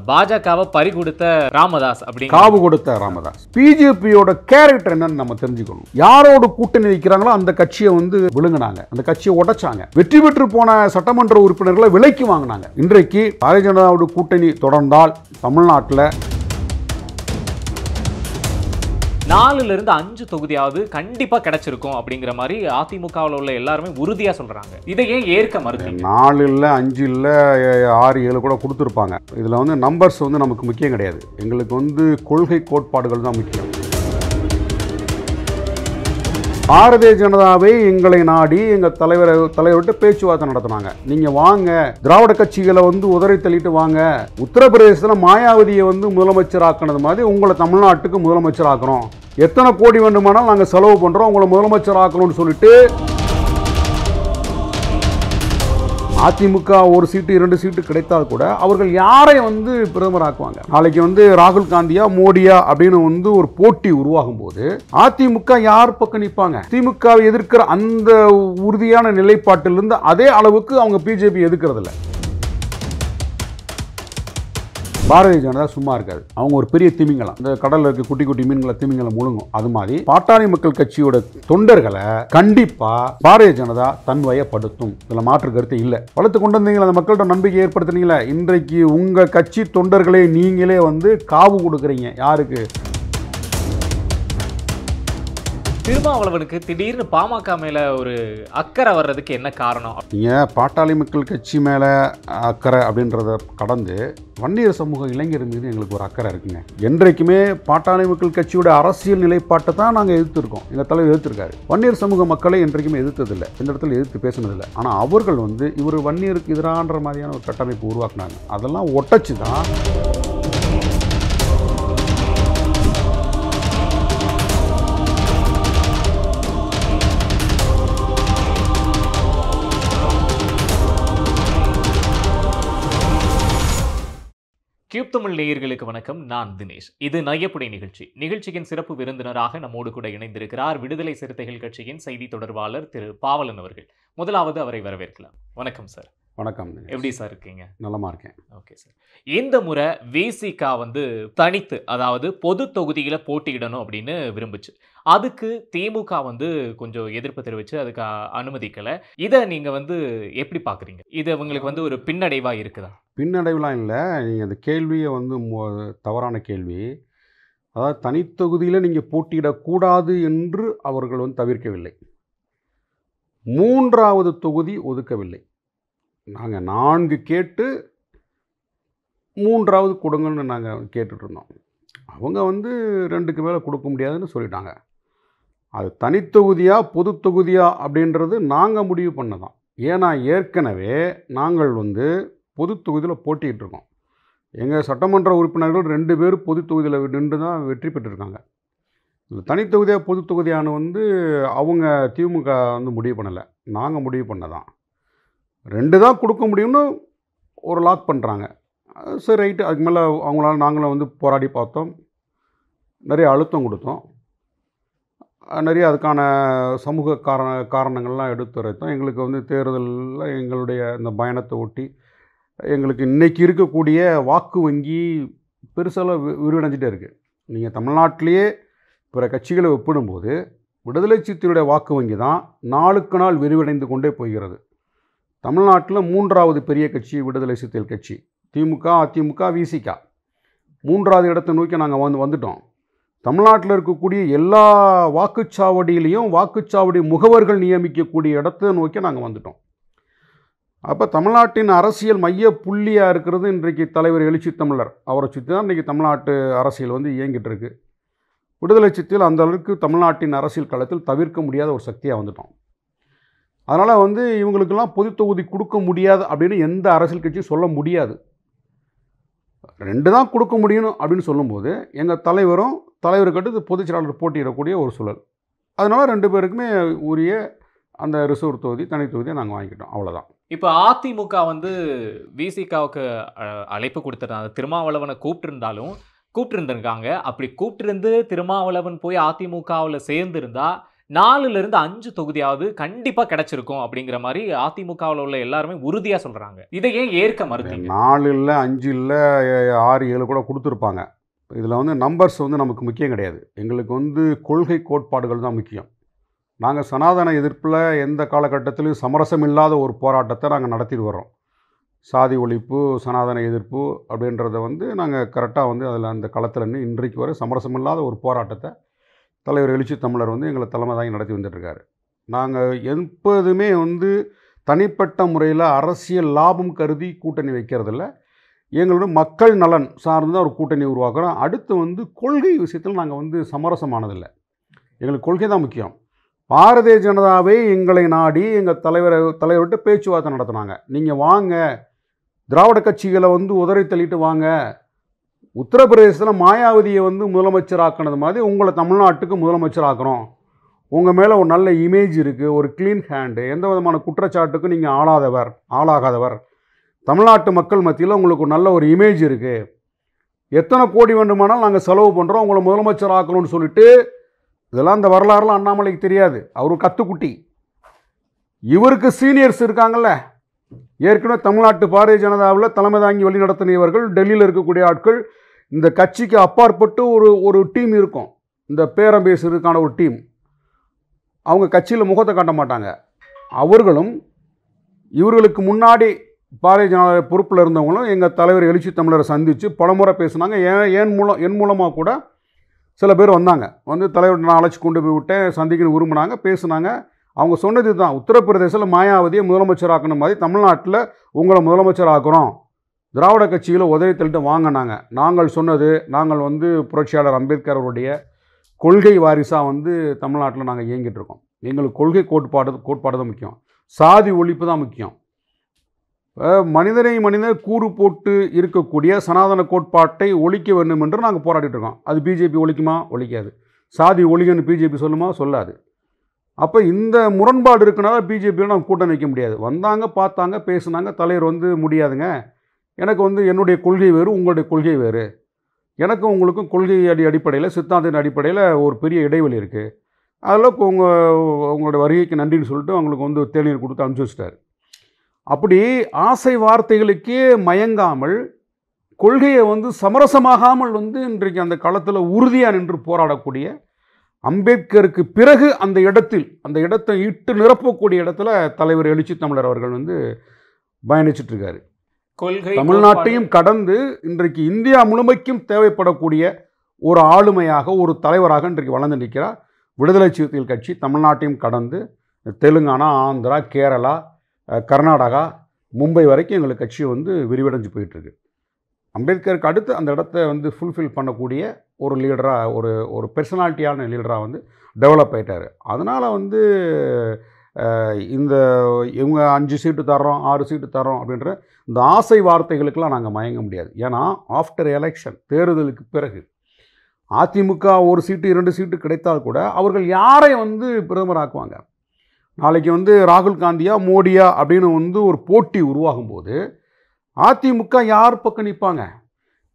பாஜகவை பறி கொடுத்த ராமதாஸ் அப்படி காவு கொடுத்த ராமதாஸ். பிஜேபியோட கேரக்டர் என்னன்னு நம்ம தெரிஞ்சுக்கணும். யாரோட கூட்டணி வைக்கிறாங்களோ அந்த கட்சியை விழுங்கினாங்க, அந்த கட்சியை உடைச்சாங்க. வெற்றி பெற்று போன சட்டமன்ற உறுப்பினர்களை விலைக்கு வாங்கினாங்க. இன்றைக்கு பாரதிய ஜனதாவோட கூட்டணி தொடர்ந்தால் தமிழ்நாட்டில் 4-5 தொகுதியாவது கண்டிப்பா கிடைச்சிருக்கும் அப்படிங்கிற மாதிரி அதிமுகவில் உள்ள எல்லாருமே உறுதியா சொல்றாங்க. இதை ஏன் ஏற்க மறுக்கிறீங்க? 4 இல்லை 5 இல்லை 6 7 கூட கொடுத்துருப்பாங்க. இதில் நம்பர்ஸ் நமக்கு முக்கியம் கிடையாது. எங்களுக்கு கொள்கை கோட்பாடுகள் தான் முக்கியம். பாரதிய ஜனதாவை எங்களை நாடி எங்கள் தலைவர்கிட்ட பேச்சுவார்த்தை நடத்தினாங்க. நீங்கள் வாங்க, திராவிட கட்சிகளை உதறி தள்ளிட்டு வாங்க, உத்தரப்பிரதேசத்தில் மாயாவதியை முதலமைச்சர் ஆக்கினது மாதிரி உங்களை தமிழ்நாட்டுக்கு முதலமைச்சர் ஆக்குறோம், எத்தனை கோடி வேண்டுமானால் நாங்கள் செலவு பண்ணுறோம், உங்களை முதலமைச்சர் ஆக்கணும்னு சொல்லிட்டு அதிமுக 1 சீட்டு 2 சீட்டு கிடைத்தால் கூட அவர்கள் யாரை பிரதமர் ஆக்குவாங்க? நாளைக்கு ராகுல் காந்தியா மோடியா அப்படின்னு ஒரு போட்டி உருவாகும் போது அதிமுக யார் பக்கம் நிற்பாங்க? திமுகவை எதிர்க்கிற அந்த உறுதியான நிலைப்பாட்டிலிருந்து அதே அளவுக்கு அவங்க பிஜேபி எதிர்க்கிறது இல்லை. பாரதிய ஜனதா சும்மா இருக்காது. அவங்க ஒரு பெரிய திமிங்கலம், இந்த கடல்ல இருக்க குட்டி குட்டி மீன்களை திமிங்கலம் முழுங்கும். அது மாதிரி பாட்டாளி மக்கள் கட்சியோட தொண்டர்களை கண்டிப்பா பாரதிய ஜனதா தன்வயப்படுத்தும். இதுல மாற்று கருத்து இல்லை. வளர்த்து கொண்டு வந்தீங்களா, அந்த மக்கள்கிட்ட நம்பிக்கை ஏற்படுத்தினீங்களா? இன்றைக்கு உங்க கட்சி தொண்டர்களே நீங்களே காவு கொடுக்குறீங்க. யாருக்கு? திருமாவளவனுக்கு திடீர்னு பாமக மேல ஒரு அக்கறை வர்றதுக்கு என்ன காரணம்? நீங்க பாட்டாளி மக்கள் கட்சி மேல அக்கறை அப்படின்றத கடந்து வன்னியர் சமூக இளைஞர் மீது எங்களுக்கு ஒரு அக்கறை இருக்குங்க. என்றைக்குமே பாட்டாளி மக்கள் கட்சியோட அரசியல் நிலைப்பாட்டை தான் நாங்கள் எதிர்த்திருக்கோம். எங்கள் தலைவர் எதிர்த்திருக்காரு. வன்னியர் சமூக மக்களை என்றைக்குமே எதிர்த்ததில்லை, இந்த இடத்துல எதிர்த்து பேசினதில்லை. ஆனால் அவர்கள் இவர் வன்னியருக்கு எதிரான மாதிரியான ஒரு கட்டமைப்பு உருவாக்குனாங்க. அதெல்லாம் ஒட்டச்சு தான் கியூப் தமிழ் நேயர்களுக்கு வணக்கம். நான் தினேஷ். இது நையப்புடை நிகழ்ச்சி. நிகழ்ச்சியின் சிறப்பு விருந்தினராக நம்மோடு கூட இணைந்திருக்கிறார் விடுதலை சிறுத்தைகள் கட்சியின் செய்தி தொடர்பாளர் திரு பாவலன் அவர்கள். முதலாவது அவரை வரவேற்கலாம். வணக்கம் சார். வணக்கம். எப்படி சார் இருக்கீங்க? நலமா இருக்கேன். Okay sir. இந்த முறை விசிக தனித்து, அதாவது பொது தொகுதியில போட்டியிடணும் அப்படின்னு விரும்புச்சு. அதுக்கு திமுக கொஞ்சம் எதிர்ப்பு தெரிவிச்சு அதுக்கு அனுமதிக்கல. இதை நீங்க எப்படி பாக்குறீங்க? இது உங்களுக்கு ஒரு பின்னடைவா இருக்குதா? பின்னடைவுலாம் இல்லை. நீங்கள் அந்த கேள்வியை தவறான கேள்வி. அதாவது தனித்தொகுதியில் நீங்கள் போட்டியிடக்கூடாது என்று அவர்கள் தவிர்க்கவில்லை. 3வது தொகுதி ஒதுக்கவில்லை. நாங்கள் 4 கேட்டு 3வது கொடுங்கன்னு நாங்கள் கேட்டுட்ருந்தோம். அவங்க 2க்கு மேலே கொடுக்க முடியாதுன்னு சொல்லிட்டாங்க. அது தனித்தொகுதியா பொது தொகுதியா அப்படின்றது நாங்கள் முடிவு பண்ணதான். ஏன்னா ஏற்கனவே நாங்கள் பொது தொகுதியில் போட்டிகிட்ருக்கோம். எங்கள் சட்டமன்ற உறுப்பினர்கள் 2 பேர் பொது தொகுதியில் நின்று தான் வெற்றி பெற்றிருக்காங்க. தனித்தொகுதியாக பொது தொகுதியான அவங்க திமுக முடிவு பண்ணலை, நாங்கள் முடிவு பண்ணதான். 2 தான் கொடுக்க முடியும்னு ஒரு லாக் பண்ணுறாங்க. சரி, ரைட்டு. அதுக்கு மேலே அவங்களால நாங்களும் போராடி பார்த்தோம், நிறைய அழுத்தம் கொடுத்தோம், நிறைய அதுக்கான சமூக காரணங்கள்லாம் எடுத்துரைத்தோம். எங்களுக்கு தேர்தலில் எங்களுடைய இந்த பயணத்தை ஒட்டி எங்களுக்கு இன்றைக்கி இருக்கக்கூடிய வாக்கு வங்கி பெருசாக விரிவடைஞ்சிட்டே இருக்குது. நீங்கள் தமிழ்நாட்டிலேயே பிற கட்சிகளை ஒப்பிடும்போது விடுதலை சிறுத்தைகளுடைய வாக்கு வங்கி தான் நாளுக்கு நாள் விரிவடைந்து கொண்டே போகிறது. தமிழ்நாட்டில் 3வது பெரிய கட்சி விடுதலை சிறுத்தைகள் கட்சி. திமுக, அதிமுக, விசிக 3வது இடத்தை நோக்கி நாங்கள் வந்துட்டோம். தமிழ்நாட்டில் இருக்கக்கூடிய எல்லா வாக்குச்சாவடியிலையும் வாக்குச்சாவடி முகவர்கள் நியமிக்கக்கூடிய இடத்தை நோக்கி நாங்கள் வந்துட்டோம். அப்போ தமிழ்நாட்டின் அரசியல் மைய புள்ளியாக இருக்கிறது இன்றைக்கு தலைவர் எழுச்சி தமிழர். அவரை சுற்றி தான் இன்றைக்கி தமிழ்நாட்டு அரசியல் இயங்கிட்டு இருக்கு. விடுதலை சிறுத்தைகள் அந்த அளவுக்கு தமிழ்நாட்டின் அரசியல் களத்தில் தவிர்க்க முடியாத ஒரு சக்தியாக வந்துட்டோம். அதனால் இவங்களுக்கெல்லாம் பொது தொகுதி கொடுக்க முடியாது அப்படின்னு எந்த அரசியல் கட்சியும் சொல்ல முடியாது. 2 தான் கொடுக்க முடியும் அப்படின்னு சொல்லும்போது எங்கள் தலைவருக்கு பொதுச் செயலாளர் போட்டியிடக்கூடிய ஒரு சூழல். அதனால் 2 பேருக்குமே உரிய அந்த ரிசர்வ் தொகுதி தனி தொகுதியை நாங்கள் வாங்கிக்கிட்டோம். அவ்வளோதான். இப்போ அதிமுக விசிகாவுக்கு அழைப்பு கொடுத்துருந்தாங்க. திருமாவளவனை கூப்பிட்டுருந்தாங்க. அப்படி கூப்பிட்டுருந்து திருமாவளவன் போய் அதிமுகவில் சேர்ந்துருந்தா 4லிருந்து 5 தொகுதியாவது கண்டிப்பா கிடைச்சிருக்கும் அப்படிங்கிற மாதிரி அதிமுகவுல உள்ள எல்லாருமே உறுதியா சொல்றாங்க. இதை ஏன் ஏற்க மறுத்தீங்க? 4 இல்ல, 5 இல்ல, 6, 7 கூட குடுத்துருப்பாங்க. இதில வந்து நம்பர்ஸ் வந்து நமக்கு முக்கியம் கிடையாது. எங்களுக்கு வந்து கொள்கை கோட்பாடுகள் தான் முக்கியம். நாங்க சனாதன எதிர்ப்புல எந்த காலகட்டத்திலும் சமரசம் இல்லாத ஒரு போராட்டத்தை நாங்க நடத்திட்டு வர்றோம். சாதி ஒழிப்பு, சனாதன எதிர்ப்பு அப்படின்றத வந்து நாங்க கரெக்ட்டா வந்து அதில அந்த களத்தில நின்னு இன்றைக்கு வரை சமரசம் இல்லாத ஒரு போராட்டத்தை தலைவர் எழுச்சி தமிழர் வந்து எங்கள தலைமை தாங்கி நடத்தி வந்துட்டுருக்காரு. நாங்க எப்போதுமே வந்து தனிப்பட்ட முறையில் அரசியல் லாபம் கருதி கூட்டணி வைக்கிறதில்ல. எங்களோட மக்கள் நலன் சார்ந்து தான் ஒரு கூட்டணி உருவாக்குறோம். அடுத்து வந்து கொள்கை விஷயத்தில் நாங்கள் வந்து சமரசமானதில்லை. எங்களுக்கு கொள்கை தான் முக்கியம். பாரதிய ஜனதாவே எங்களை நாடி எங்கள் தலைவர்கிட்ட பேச்சுவார்த்தை நடத்தினாங்க. நீங்கள் வாங்க, திராவிட கட்சிகளை வந்து உதறி தள்ளிட்டு வாங்க, உத்தரப்பிரதேசத்தில் மாயாவதியை வந்து முதலமைச்சராக்கினது மாதிரி உங்களை தமிழ்நாட்டுக்கு முதலமைச்சராக்குறோம். உங்கள் மேலே ஒரு நல்ல இமேஜ் இருக்குது, ஒரு க்ளீன் ஹேண்டு, எந்த விதமான குற்றச்சாட்டுக்கும் நீங்கள் ஆளாகாதவர், தமிழ்நாட்டு மக்கள் மத்தியில் உங்களுக்கு நல்ல ஒரு இமேஜ் இருக்குது, எத்தனை கோடி வேண்டுமானாலும் நாங்கள் செலவு பண்ணுறோம், உங்களை முதலமைச்சர் ஆக்கணும்னு சொல்லிட்டு, இதெல்லாம் இந்த வரலாறுலாம் அண்ணாமலைக்கு தெரியாது. அவர் கத்துக்குட்டி. இவருக்கு சீனியர்ஸ் இருக்காங்கல்ல, ஏற்கனவே தமிழ்நாட்டு பாரதிய ஜனதாவில் தலைமை தாங்கி வழி நடத்தினவர்கள், டெல்லியில் இருக்கக்கூடிய ஆட்கள், இந்த கட்சிக்கு அப்பாற்பட்டு ஒரு டீம் இருக்கும், இந்த பேரம் பேசுறதுக்கான ஒரு டீம். அவங்க கட்சியில் முகத்தை காட்ட மாட்டாங்க. அவர்களும் இவர்களுக்கு முன்னாடி பாரதிய ஜனதா பொறுப்பில் இருந்தவங்களும் எங்கள் தலைவர் எழுச்சி தமிழரை சந்தித்து பலமுறை பேசுனாங்க. என் மூலமாக கூட சில பேர் வந்தாங்க, வந்து தலைவர் நான் அழைச்சி கொண்டு போய் விட்டேன், சந்திக்கணும் விரும்பினாங்க, பேசுனாங்க. அவங்க சொன்னது தான், உத்தரப்பிரதேசத்தில் மாயாவதியை முதலமைச்சர் ஆக்கணும் மாதிரி தமிழ்நாட்டில் உங்களை முதலமைச்சர் ஆக்குறோம், திராவிட கட்சியில் உதவி தள்ளிட்டு வாங்கினாங்க. நாங்கள் சொன்னது, நாங்கள் வந்து புரட்சியாளர் அம்பேத்கர் அவருடைய கொள்கை வாரிசாக வந்து தமிழ்நாட்டில் நாங்கள் இயங்கிட்டு இருக்கோம். எங்களுக்கு கொள்கை கோட்பாடு தான் முக்கியம், சாதி ஒழிப்பு தான் முக்கியம். மனிதர் கூறு போட்டு இருக்கக்கூடிய சனாதன கோட்பாட்டை ஒழிக்க வேண்டும் என்று நாங்கள் போராடிட்டு இருக்கோம். அது பிஜேபி ஒழிக்குமா? ஒழிக்காது. சாதி ஒழிகன்னு பிஜேபி சொல்லுமா? சொல்லாது. அப்போ இந்த முரண்பாடு இருக்கனால பிஜேபியில் நாங்கள் கூட்டணி வைக்க முடியாது. வந்தாங்க, பார்த்தாங்க, பேசுனாங்க. தலைவர் வந்து முடியாதுங்க, எனக்கு வந்து என்னுடைய கொள்கை வேறு, உங்களுடைய கொள்கை வேறு, எனக்கும் உங்களுக்கும் கொள்கை அடிப்படையில் சித்தாந்தின் அடிப்படையில் ஒரு பெரிய இடைவெளி இருக்குது, அதில் உங்களுடைய வருகைக்கு நன்றின்னு சொல்லிட்டு அவங்களுக்கு வந்து தேநீர் கொடுத்து அனுப்பிச்சி வச்சிட்டார். அப்படி ஆசை வார்த்தைகளுக்கே மயங்காமல், கொள்கையை வந்து சமரசமாகாமல் வந்து இன்றைக்கு அந்த களத்தில் உறுதியாக நின்று போராடக்கூடிய அம்பேத்கருக்கு பிறகு அந்த இடத்தை இட்டு நிரப்பக்கூடிய இடத்துல தலைவர் எழுச்சி தமிழர் அவர்கள் வந்து பயணிச்சிட்ருக்காரு. தமிழ்நாட்டையும் கடந்து இன்றைக்கு இந்தியா முழுமைக்கும் தேவைப்படக்கூடிய ஒரு ஆளுமையாக, ஒரு தலைவராக இன்றைக்கு வளர்ந்து நிற்கிறார். விடுதலை சிறுத்தைகள் கட்சி தமிழ்நாட்டையும் கடந்து தெலுங்கானா, ஆந்திரா, கேரளா, கர்நாடகா, மும்பை வரைக்கும் எங்களுக்கு கட்சி வந்து விரிவடைஞ்சு போயிட்டுருக்கு. அம்பேத்கருக்கு அடுத்து அந்த இடத்த வந்து ஃபுல்ஃபில் பண்ணக்கூடிய ஒரு லீடராக, ஒரு பெர்சனாலிட்டியான லீடராக வந்து டெவலப் ஆகிட்டார். அதனால் வந்து இவங்க 5 சீட்டு தர்றோம், 6 சீட்டு தர்றோம் அப்படின்ற இந்த ஆசை வார்த்தைகளுக்கெல்லாம் நாங்கள் மயங்க முடியாது. ஏன்னா ஆஃப்டர் எலெக்ஷன், தேர்தலுக்கு பிறகு அதிமுக 1 சீட்டு 2 சீட்டு கிடைத்தால் கூட அவர்கள் யாரை வந்து பிரதமராக்குவாங்க? நாளைக்கு வந்து ராகுல் காந்தியா, மோடியா அப்படின்னு வந்து ஒரு போட்டி உருவாகும் போது அதிமுக யார் பக்கம் நிற்பாங்க?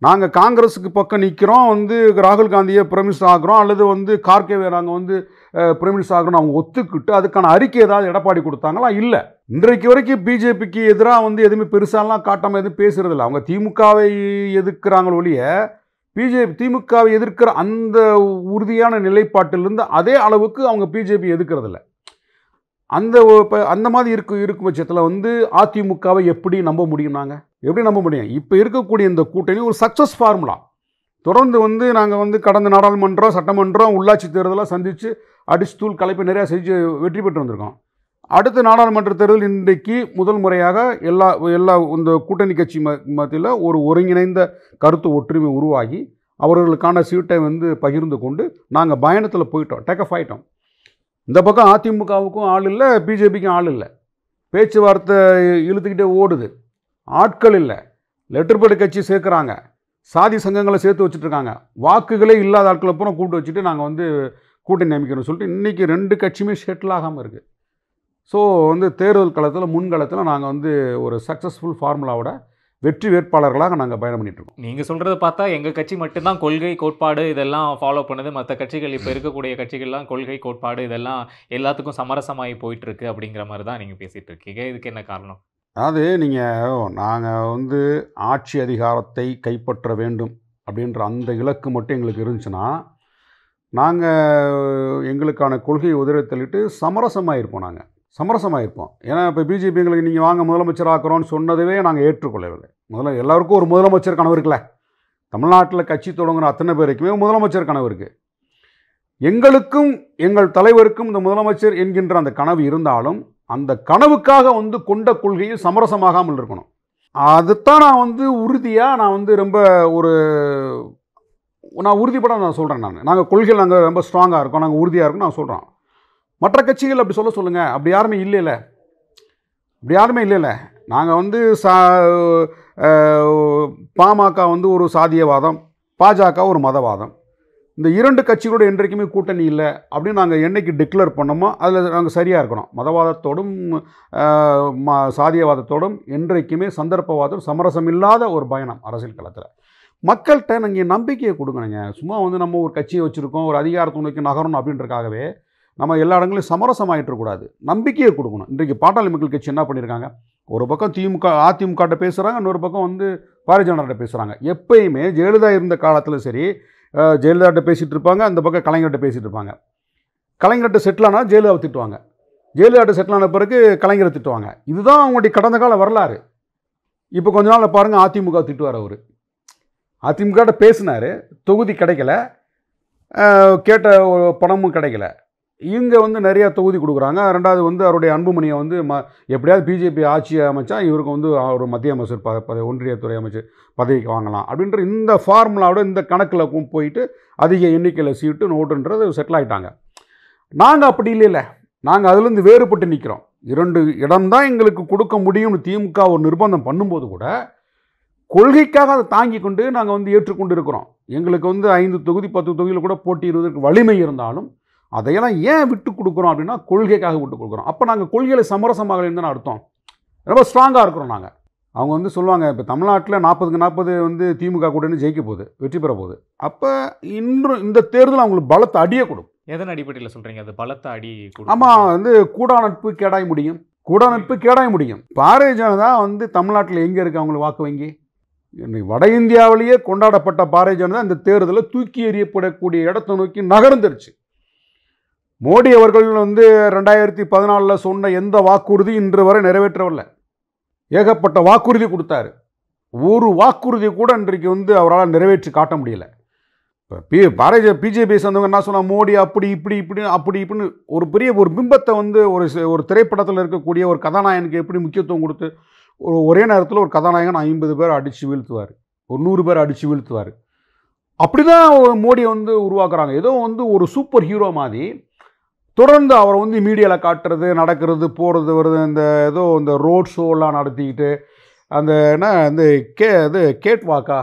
நாங்கள் காங்கிரஸுக்கு பக்கம் நிற்கிறோம், வந்து ராகுல் காந்தியை பிரைம் மினிஸ்டர் ஆக்குறோம், அல்லது வந்து கார்கேவை நாங்கள் வந்து பிரைம் மினிஸ்டர் ஆகணும் அவங்க ஒத்துக்கிட்டு அதுக்கான அறிக்கை ஏதாவது எடப்பாடி கொடுத்தாங்களா? இல்லை. இன்றைக்கு வரைக்கும் பிஜேபிக்கு எதிராக வந்து எதுவுமே பெருசாலாம் காட்டாமல் எதுவும் பேசுறதில்ல. அவங்க திமுகவை எதிர்க்கிறாங்களோ ஒழிய திமுகவை எதிர்க்கிற அந்த உறுதியான நிலைப்பாட்டிலிருந்து அதே அளவுக்கு அவங்க பிஜேபி எதிர்க்கிறதில்ல. அந்த மாதிரி இருக்கும் பட்சத்தில் வந்து அதிமுகவை எப்படி நம்ப முடியும்? நாங்கள் எப்படி நம்ப முடியும்? இப்போ இருக்கக்கூடிய இந்த கூட்டணி ஒரு சக்ஸஸ் ஃபார்முலா. தொடர்ந்து வந்து நாங்கள் வந்து கடந்த நாடாளுமன்றம், சட்டமன்றம், உள்ளாட்சி தேர்தலாக சந்தித்து அடிச்சு தூள் கலைப்பை நிறையா செஞ்சு வெற்றி பெற்று வந்திருக்கோம். அடுத்த நாடாளுமன்ற தேர்தல் இன்றைக்கு முதல் முறையாக எல்லா இந்த கூட்டணி கட்சி மத்தியில் ஒரு ஒருங்கிணைந்த கருத்து ஒற்றுமை உருவாகி அவர்களுக்கான சீட்டை வந்து பகிர்ந்து கொண்டு நாங்கள் பயணத்தில் போயிட்டோம், டேக் ஆஃப் ஆகிட்டோம். இந்த பக்கம் அதிமுகவுக்கும் ஆள் இல்லை, பிஜேபிக்கும் ஆள் இல்லை. பேச்சுவார்த்தை இழுத்துக்கிட்டே ஓடுது, ஆட்கள் இல்லை. லெட்டர் பேட் கட்சி சேர்க்குறாங்க, சாதி சங்கங்களை சேர்த்து வச்சுட்ருக்காங்க. வாக்குகளே இல்லாத ஆட்களை பூரா கூப்பிட்டு வச்சுட்டு நாங்கள் வந்து கூட்டணி அமைக்கணும்னு சொல்லிட்டு இன்றைக்கி 2 கட்சியுமே செட்டில் ஆகாமல் இருக்குது. ஸோ வந்து தேர்தல் களத்தில், முன்களத்தில் நாங்கள் வந்து ஒரு சக்ஸஸ்ஃபுல் ஃபார்முலாவோட வெற்றி வேட்பாளர்களாக நாங்கள் பயணம் பண்ணிட்டு இருக்கோம். நீங்க சொல்றத பார்த்தா எங்க கட்சி மட்டும்தான் கொள்கை கோட்பாடு இதெல்லாம் ஃபாலோ பண்ணுது, மற்ற கட்சிகள் இப்போ இருக்கக்கூடிய கட்சிகள்லாம் கொள்கை கோட்பாடு இதெல்லாம் எல்லாத்துக்கும் சமரசமாகி போயிட்டு இருக்கு அப்படிங்கிற மாதிரி தான் நீங்க பேசிட்டு இருக்கீங்க. இதுக்கு என்ன காரணம்? அதாவது நாங்கள் வந்து ஆட்சி அதிகாரத்தை கைப்பற்ற வேண்டும் அப்படின்ற அந்த இலக்கு மட்டும் எங்களுக்கு இருந்துச்சுன்னா நாங்கள் எங்களுக்கான கொள்கையை உதவி தள்ளிட்டு சமரசமாக இருப்போம். ஏன்னா இப்போ பிஜேபி எங்களுக்கு நீங்கள் வாங்க முதலமைச்சர் ஆக்குறோன்னு சொன்னதவே நாங்கள் ஏற்றுக்கொள்ளவில்லை. முதல்ல எல்லாருக்கும் ஒரு முதலமைச்சர் கனவு இருக்குல்ல. தமிழ்நாட்டில் கட்சி தொடங்குகிற அத்தனை பேருக்குமே முதலமைச்சர் கனவு இருக்குது. எங்களுக்கும் எங்கள் தலைவருக்கும் இந்த முதலமைச்சர் என்கின்ற அந்த கனவு இருந்தாலும் அந்த கனவுக்காக வந்து கொண்ட கொள்கையில் சமரசமாகாமல் இருக்கணும். அதுதான் நான் வந்து உறுதியாக நான் வந்து ரொம்ப உறுதிப்பட நான் சொல்கிறேன். நாங்கள் கொள்கையில் நாங்கள் ரொம்ப ஸ்ட்ராங்காக இருக்கோம், நாங்கள் உறுதியாக இருக்கோம் நான் சொல்கிறோம். மற்ற கட்சிகள் அப்படி சொல்லுங்கள். அப்படி யாருமே இல்லைல்ல. நாங்கள் வந்து பாமக வந்து ஒரு சாதியவாதம், பாஜக ஒரு மதவாதம். இந்த இரண்டு கட்சிகளோட என்றைக்குமே கூட்டணி இல்லை அப்படின்னு நாங்கள் என்னைக்கு டிக்ளேர் பண்ணோமோ அதில் நாங்கள் சரியாக இருக்கணும். மதவாதத்தோடும் சாதியவாதத்தோடும் என்றைக்குமே சந்தர்ப்பவாதம் சமரசம் இல்லாத ஒரு பயணம் அரசியல் களத்தில். மக்கள்கிட்ட நீங்கள் நம்பிக்கையை கொடுக்கணுங்க. சும்மா வந்து நம்ம ஒரு கட்சியை வச்சுருக்கோம், ஒரு அதிகாரத்தை நோக்கி நகரணும் அப்படின்றக்காகவே நம்ம எல்லா இடங்களையும் சமரசமாயிட்டக்கூடாது. நம்பிக்கையை கொடுக்கணும். இன்றைக்கு பாட்டாளி மக்கள் கட்சி என்ன பண்ணியிருக்காங்க, ஒரு பக்கம் அதிமுகட்ட பேசுகிறாங்க, இன்னொரு பக்கம் வந்து பாரதிய ஜனதாட்ட பேசுகிறாங்க. எப்பயுமே ஜெயலலிதா இருந்த காலத்தில் சரி ஜெயலலிதாட்ட பேசிகிட்டு இருப்பாங்க, அந்த பக்கம் கலைஞர்கிட்ட பேசிகிட்டு இருப்பாங்க. கலைஞர்கிட்ட செட்டில் ஆனால் ஜெயலலிதாவை திட்டுவாங்க, ஜெயலலிதாட்ட செட்டில் ஆன பிறகு கலைஞரை திட்டுவாங்க. இதுதான் அவங்களுடைய கடந்த கால வரலாறு. இப்போ கொஞ்ச நாள் பாருங்கள் அதிமுக திட்டுவார். அவர் அதிமுகட்ட பேசினார், தொகுதி கிடைக்கல, கேட்ட பணமும் கிடைக்கல. இங்கே வந்து நிறையா தொகுதி கொடுக்குறாங்க. ரெண்டாவது வந்து அவருடைய அன்புமணியை வந்து எப்படியாவது பிஜேபி ஆட்சி அமைச்சா இவருக்கு வந்து ஒரு மத்திய அமைச்சர் ஒன்றியத்துறை அமைச்சர் பதவிக்கு வாங்கலாம் அப்படின்ற இந்த ஃபார்முலாவோட இந்த கணக்கில் போயிட்டு அதிக எண்ணிக்கையில் சீட்டு நோட்டுன்றது செட்டில் ஆகிட்டாங்க. நாங்கள் அப்படி இல்லைல்ல. நாங்கள் அதுலேருந்து வேறுபட்டு நிற்கிறோம். 2 இடம்தான் எங்களுக்கு கொடுக்க முடியும்னு திமுக ஒரு நிர்பந்தம் பண்ணும்போது கூட கொள்கைக்காக அதை தாங்கி கொண்டு நாங்கள் வந்து ஏற்றுக்கொண்டு இருக்கிறோம். எங்களுக்கு வந்து 5 தொகுதி 10 தொகுதியில் கூட போட்டியிடுவதற்கு வலிமை இருந்தாலும் அதையெல்லாம் ஏன் விட்டு கொடுக்குறோம் அப்படின்னா கொள்கைக்காக விட்டு கொடுக்குறோம். அப்போ நாங்கள் கொள்கையில் சமரசமாக இருந்தால் அர்த்தம் ரொம்ப ஸ்ட்ராங்காக இருக்கிறோம். நாங்கள் அவங்க வந்து சொல்லுவாங்க, இப்போ தமிழ்நாட்டில் 40க்கு 40 வந்து திமுக கூட்டணி ஜெயிக்க போகுது, வெற்றி பெற போகுது. அப்போ இந்த தேர்தல் அவங்களுக்கு பலத்தை அடியே கொடுக்கும். எதன் அடிப்படையில் சொல்கிறீங்க அது பலத்தை அடி? ஆமாம், வந்து கூடா நட்பு கேடாய் முடியும். பாரதிய ஜனதா வந்து தமிழ்நாட்டில் எங்கே இருக்குது அவங்களுக்கு வாக்கு வங்கி? வட இந்தியாவிலேயே கொண்டாடப்பட்ட பாரதிய ஜனதா இந்த தேர்தலில் தூக்கி எறியப்படக்கூடிய இடத்தை நோக்கி நகர்ந்துருச்சு. மோடி அவர்கள் வந்து 2014 சொன்ன எந்த வாக்குறுதி இன்று வரை நிறைவேற்றவில்லை. ஏகப்பட்ட வாக்குறுதி கொடுத்தாரு. ஒரு வாக்குறுதி கூட இன்றைக்கு வந்து அவரால் நிறைவேற்றி காட்ட முடியல. இப்போ பிஜேபி சேர்ந்தவங்க என்ன சொன்னால், மோடி அப்படி இப்படின்னு ஒரு பிம்பத்தை வந்து ஒரு திரைப்படத்தில் இருக்கக்கூடிய ஒரு கதாநாயகனுக்கு எப்படி முக்கியத்துவம் கொடுத்து ஒரே நேரத்தில் ஒரு கதாநாயகன் 50 பேர் அடித்து வீழ்த்துவார், ஒரு 100 பேர் அடித்து வீழ்த்துவார். அப்படி தான் மோடியை வந்து உருவாக்குறாங்க. ஏதோ வந்து ஒரு சூப்பர் ஹீரோ மாதிரி தொடர்ந்து அவரை வந்து மீடியாவில் காட்டுறது, நடக்கிறது, போகிறது, வருது. இந்த ரோட் ஷோலாம் நடத்திக்கிட்டு அந்த இந்த கேட் வாக்கா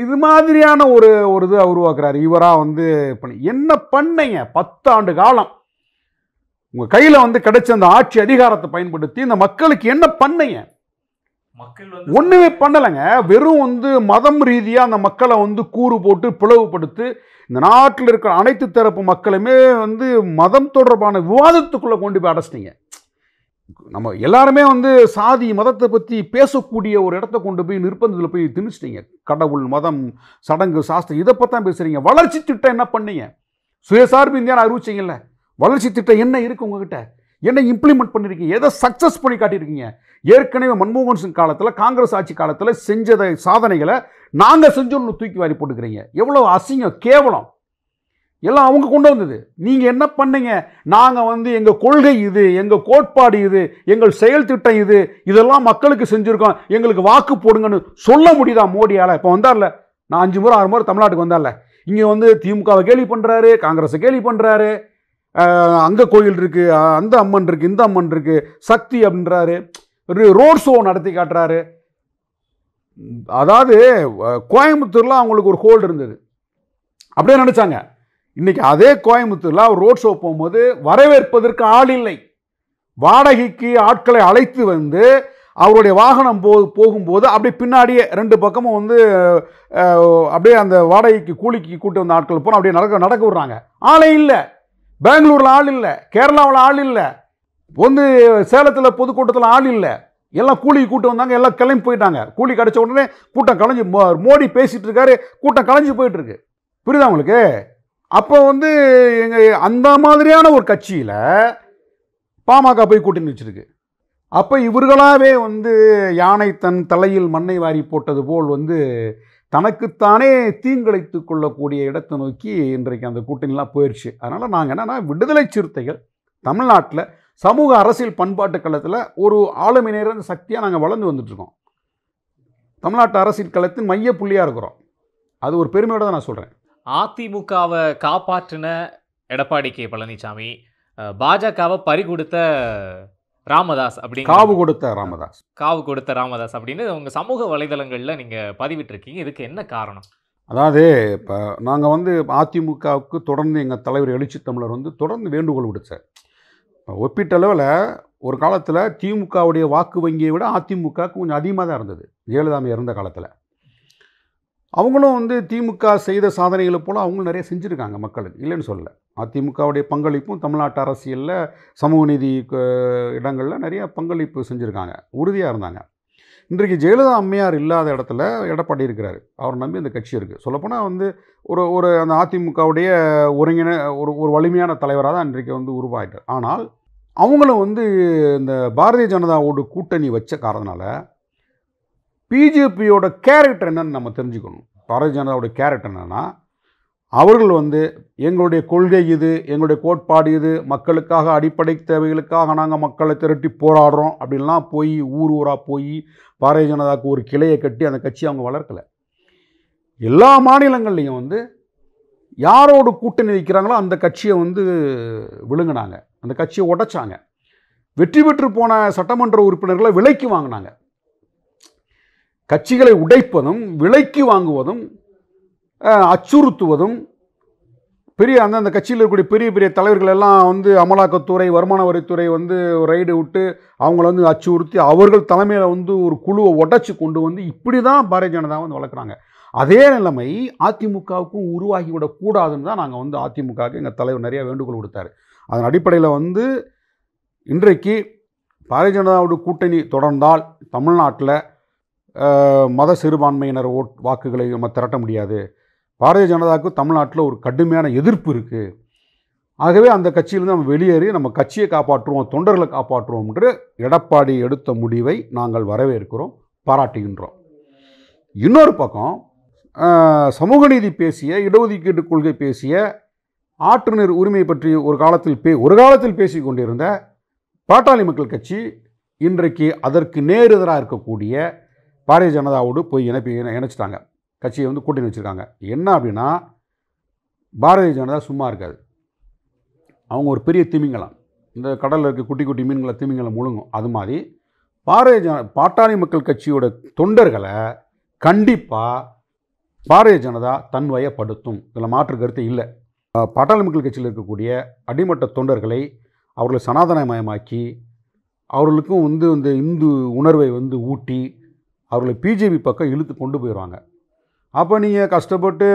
இது மாதிரியான ஒரு இதை உருவாக்குறாரு. இவராக வந்து என்ன பண்ணீங்க 10 ஆண்டு காலம் உங்கள் கையில் வந்து கிடைச்ச அந்த ஆட்சி அதிகாரத்தை பயன்படுத்தி இந்த மக்களுக்கு என்ன பண்ணீங்க? ஒன்றுமே பண்ணலைங்க. வெறும் வந்து மதம் ரீதியாக அந்த மக்களை வந்து கூறு போட்டு பிளவுபடுத்து இந்த நாட்டில் இருக்கிற அனைத்து தரப்பு மக்களுமே வந்து மதம் தொடர்பான விவாதத்துக்குள்ளே கொண்டு போய் அடைச்சிட்டிங்க. நம்ம எல்லாருமே வந்து சாதி மதத்தை பற்றி பேசக்கூடிய ஒரு இடத்த கொண்டு போய் நிர்பந்தத்தில் போய் திணிச்சிட்டிங்க. கடவுள், மதம், சடங்கு, சாஸ்திரம் இதை பற்றி தான் பேசுகிறீங்க. வளர்ச்சி திட்டம் என்ன பண்ணீங்க? சுயசார்பு இந்தியாவை அறிவிச்சிங்கல்ல. வளர்ச்சி திட்டம் என்ன இருக்குது உங்ககிட்ட? என்ன இம்ப்ளிமெண்ட் பண்ணியிருக்கீங்க? எதை சக்ஸஸ் பண்ணி காட்டியிருக்கீங்க? ஏற்கனவே மன்மோகன் சிங் காலத்தில், காங்கிரஸ் ஆட்சி காலத்தில் செஞ்சதை சாதனைகளை நாங்கள் செஞ்சோன்னு தூக்கி வாரி போட்டுக்கிறீங்க. எவ்வளோ அசிங்கம், கேவலம். எல்லாம் அவங்க கொண்டு வந்தது. நீங்கள் என்ன பண்ணீங்க? நாங்கள் வந்து எங்கள் கொள்கை இது, எங்கள் கோட்பாடு இது, எங்கள் செயல் திட்டம் இது, இதெல்லாம் மக்களுக்கு செஞ்சுருக்கோம், எங்களுக்கு வாக்கு போடுங்கன்னு சொல்ல முடியுதா மோடியால்? இப்போ வந்தார்ல, நான் 5 முறை 6 முறை தமிழ்நாட்டுக்கு வந்தார்ல, இங்கே வந்து திமுகவை கேலி பண்ணுறாரு, காங்கிரஸை கேலி பண்ணுறாரு, அங்கே கோயில் இருக்குது, அந்த அம்மன் இருக்குது, இந்த அம்மன் இருக்குது, சக்தி அப்படின்றாரு, ரோட் ஷோ நடத்தி காட்டுறாரு. அதாவது கோயம்புத்தூரில் அவங்களுக்கு ஒரு ஹோல்டு இருந்தது, அப்படியே நினச்சாங்க. இன்றைக்கி அதே கோயம்புத்தூரில் அவர் ரோட் ஷோ போகும்போது வரவேற்பதற்கு ஆள் இல்லை. வாடகைக்கு ஆட்களை அழைத்து வந்து அவருடைய வாகனம் போகும்போது அப்படியே பின்னாடியே 2 பக்கமும் வந்து அப்படியே அந்த வாடகைக்கு கூலிக்கு கூட்டு வந்த ஆட்கள் போனால் அப்படியே நடக்க விடுறாங்க. ஆளே இல்லை. பெங்களூரில் ஆள் இல்லை, கேரளாவில் ஆள் இல்லை, வந்து சேலத்தில் பொதுக்கூட்டத்தில் ஆள் இல்லை. எல்லாம் கூலிக்கு கூட்டு வந்தாங்க, எல்லாம் கிளம்பி போயிட்டாங்க. கூலி கிடச்ச உடனே கூட்டம் கலைஞ்சு, மோடி பேசிகிட்டு இருக்காரு, கூட்டம் கலைஞ்சு போயிட்டுருக்கு. புரியுதா உங்களுக்கு? அப்போ வந்து எங்கள் அந்த மாதிரியான ஒரு கட்சியில் பாமக போய் கூட்டணி வச்சிருக்கு. அப்போ இவர்களாகவே வந்து யானை தன் தலையில் மண்ணை வாரி போட்டது போல் வந்து தனக்குத்தானே தீங்கிழைத்து கொள்ளக்கூடிய இடத்தை நோக்கி இன்றைக்கு அந்த கூட்டணிலாம் போயிடுச்சு. அதனால் நாங்கள் என்னென்னா, விடுதலை சிறுத்தைகள் தமிழ்நாட்டில் சமூக அரசியல் பண்பாட்டு களத்தில் ஒரு ஆளுமை நிறைந்த சக்தியாக நாங்கள் வளர்ந்து வந்துட்டுருக்கோம். தமிழ்நாட்டு அரசியல் களத்தின் மைய புள்ளியாக இருக்கிறோம். அது ஒரு பெருமையோடு தான் நான் சொல்கிறேன். அதிமுகவை காப்பாற்றின எடப்பாடி கே பழனிசாமி, பாஜகவை பறிகொடுத்த ராமதாஸ் அப்படி காவு கொடுத்த ராமதாஸ் அப்படின்னு உங்கள் சமூக வலைதளங்களில் நீங்கள் பதிவிட்டிருக்கீங்க. இதுக்கு என்ன காரணம்? அதாவது இப்போ நாங்கள் வந்து அதிமுகவுக்கு தொடர்ந்து எங்கள் தலைவர் எழுச்சி தமிழர் வந்து தொடர்ந்து வேண்டுகோள் விடுச்சார். ஒப்பீட்டளவில் ஒரு காலத்தில் திமுகவுடைய வாக்கு வங்கியை விட அதிமுகவுக்கு கொஞ்சம் அதிகமாக தான் இருந்தது ஜெயலலிதா இருந்த காலத்தில். அவங்களும் வந்து திமுக செய்த சாதனைகளை போல் அவங்களும் நிறைய செஞ்சுருக்காங்க மக்களுக்கு, இல்லைன்னு சொல்லலை. அதிமுகவுடைய பங்களிப்பும் தமிழ்நாட்டு அரசியலில் சமூக நீதி இடங்களில் நிறைய பங்களிப்பு செஞ்சுருக்காங்க, உறுதியாக இருந்தாங்க. இன்றைக்கு ஜெயலலிதா அம்மையார் இல்லாத இடத்துல எடப்பாடி இருக்கிறார். அவர் நம்பி அந்த கட்சி இருக்குது. சொல்லப்போனால் வந்து ஒரு அந்த அதிமுகவுடைய ஒரு வலிமையான தலைவராக தான் இன்றைக்கு வந்து உருவாகிட்டார். ஆனால் அவங்களும் வந்து இந்த பாரதிய ஜனதாவோட கூட்டணி வச்ச காரணத்தினால பிஜேபியோட கேரக்டர் என்னன்னு நம்ம தெரிஞ்சுக்கணும். பாரதிய ஜனதாவோட கேரக்டர் என்னென்னா, அவர்கள் வந்து எங்களுடைய கொள்கை இது, எங்களுடைய கோட்பாடு இது, மக்களுக்காக அடிப்படை தேவைகளுக்காக நாங்கள் மக்களை திரட்டி போராடுறோம் அப்படின்லாம் போய் ஊராக போய் பாரதிய ஜனதாவுக்கு ஒரு கிளையை கட்டி அந்த கட்சியை அவங்க வளர்க்கலை. எல்லா மாநிலங்கள்லேயும் வந்து யாரோட கூட்டணி வைக்கிறாங்களோ அந்த கட்சியை வந்து விழுங்கினாங்க, அந்த கட்சியை உடைச்சாங்க. வெற்றி பெற்று போன சட்டமன்ற உறுப்பினர்களை விலைக்கு வாங்கினாங்க. கட்சிகளை உடைப்பதும் விலைக்கு வாங்குவதும் அச்சுறுத்துவதும் பெரிய அந்த கட்சியில் இருக்கக்கூடிய பெரிய பெரிய தலைவர்கள் எல்லாம் வந்து அமலாக்கத்துறை, வருமான வரித்துறை வந்து ரைடு விட்டு அவங்கள வந்து அச்சுறுத்தி அவர்கள் தலைமையில் வந்து ஒரு குழுவை உடைச்சி கொண்டு வந்து இப்படி தான் பாரதிய ஜனதா வந்து வளர்க்குறாங்க. அதே நிலைமை அதிமுகவுக்கும் உருவாகிவிடக்கூடாதுன்னு தான் நாங்கள் வந்து அதிமுகவுக்கு எங்கள் தலைவர் நிறைய வேண்டுகோள் கொடுத்தாரு. அதன் அடிப்படையில் வந்து இன்றைக்கு பாரதிய ஜனதாவோட கூட்டணி தொடர்ந்தால் தமிழ்நாட்டில் மத சிறுபான்மையினர் வாக்குகளை நம்ம திரட்ட முடியாது. பாரதிய ஜனதாவுக்கு தமிழ்நாட்டில் ஒரு கடுமையான எதிர்ப்பு இருக்குது. ஆகவே அந்த கட்சியிலிருந்து நம்ம வெளியேறி நம்ம கட்சியை காப்பாற்றுவோம், தொண்டர்களை காப்பாற்றுவோம் என்று எடப்பாடி எடுத்த முடிவை நாங்கள் வரவேற்கிறோம், பாராட்டுகின்றோம். இன்னொரு பக்கம் சமூக நீதி பேசிய, இடஒதுக்கீட்டு கொள்கை பேசிய, ஆற்றுநர் உரிமை பற்றி ஒரு காலத்தில் பேசி கொண்டிருந்த பாட்டாளி மக்கள் கட்சி இன்றைக்கு அதற்கு நேரெதிராக இருக்கக்கூடிய பாரதிய ஜனதாவோடு போய் இணைச்சிட்டாங்க. கட்சியை வந்து கூட்டணி வச்சுருக்காங்க. என்ன அப்படின்னா, பாரதிய ஜனதா சும்மா இருக்காது. அவங்க ஒரு பெரிய திமிங்கலம், இந்த கடலில் இருக்க குட்டி குட்டி மீன்களை திமிங்கலம் முழுங்கும். அது மாதிரி பாட்டாளி மக்கள் கட்சியோட தொண்டர்களை கண்டிப்பாக பாரதிய ஜனதா தன்வயப்படுத்தும். இதில் மாற்று கருத்து இல்லை. பாட்டாளி மக்கள் கட்சியில் இருக்கக்கூடிய அடிமட்ட தொண்டர்களை அவர்களை சனாதனமயமாக்கி அவர்களுக்கும் வந்து இந்த இந்து உணர்வை வந்து ஊட்டி அவர்களை பிஜேபி பக்கம் இழுத்து கொண்டு போயிடுவாங்க. அப்போ நீங்கள் கஷ்டப்பட்டு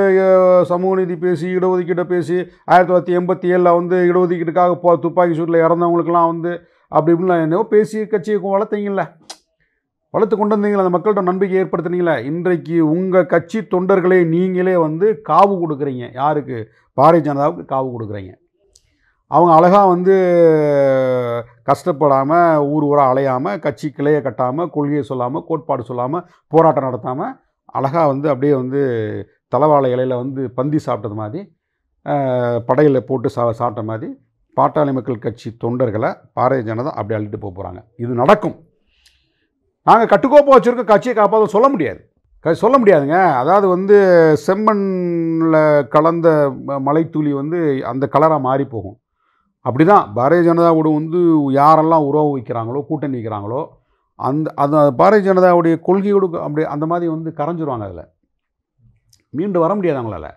சமூக நீதி பேசி, இடஒதுக்கீட்டை பேசி 1987 வந்து இடஒதுக்கீட்டுக்காக துப்பாக்கி சூட்டில் இறந்தவங்களுக்கெல்லாம் வந்து அப்படி இப்படிலாம் என்னவோ பேசி கட்சியை வளர்த்தீங்கள, வளர்த்து கொண்டு வந்தீங்களா, அந்த மக்கள்கிட்ட நம்பிக்கை ஏற்படுத்தினீங்களா. இன்றைக்கு உங்கள் கட்சி தொண்டர்களே நீங்களே வந்து காவு கொடுக்குறீங்க. யாருக்கு? பாரதிய ஜனதாவுக்கு காவு கொடுக்குறீங்க. அவங்க அழகாக வந்து கஷ்டப்படாமல் ஊராக அலையாமல், கட்சி கிளையை கட்டாமல், கொள்கையை சொல்லாமல், கோட்பாடு சொல்லாமல், போராட்டம் நடத்தாமல் அழகாக வந்து அப்படியே வந்து தலைவாழை இலையில் வந்து பந்தி சாப்பிட்டது மாதிரி, படையில் போட்டு சாப்பிட்ட மாதிரி பாட்டாளி மக்கள் கட்சி தொண்டர்களை பாரதிய ஜனதா அப்படி அள்ளிட்டு போகிறாங்க. இது நடக்கும். நாங்கள் கட்டுக்கோப்பாக வச்சுருக்க கட்சியை காப்பாற்ற சொல்ல முடியாதுங்க. அதாவது வந்து செம்மண்ணில் கலந்த மலைத்துளி வந்து அந்த கலராக மாறி போகும். அப்படி தான் பாரதிய ஜனதாவோட வந்து யாரெல்லாம் உறவு வைக்கிறாங்களோ, கூட்டணி வைக்கிறாங்களோ, அந்த பாரதிய ஜனதாவுடைய கொள்கையோடு அப்படி அந்த மாதிரி வந்து கரைஞ்சிருவாங்க. அதில் மீண்டு வர முடியாது அவங்களால.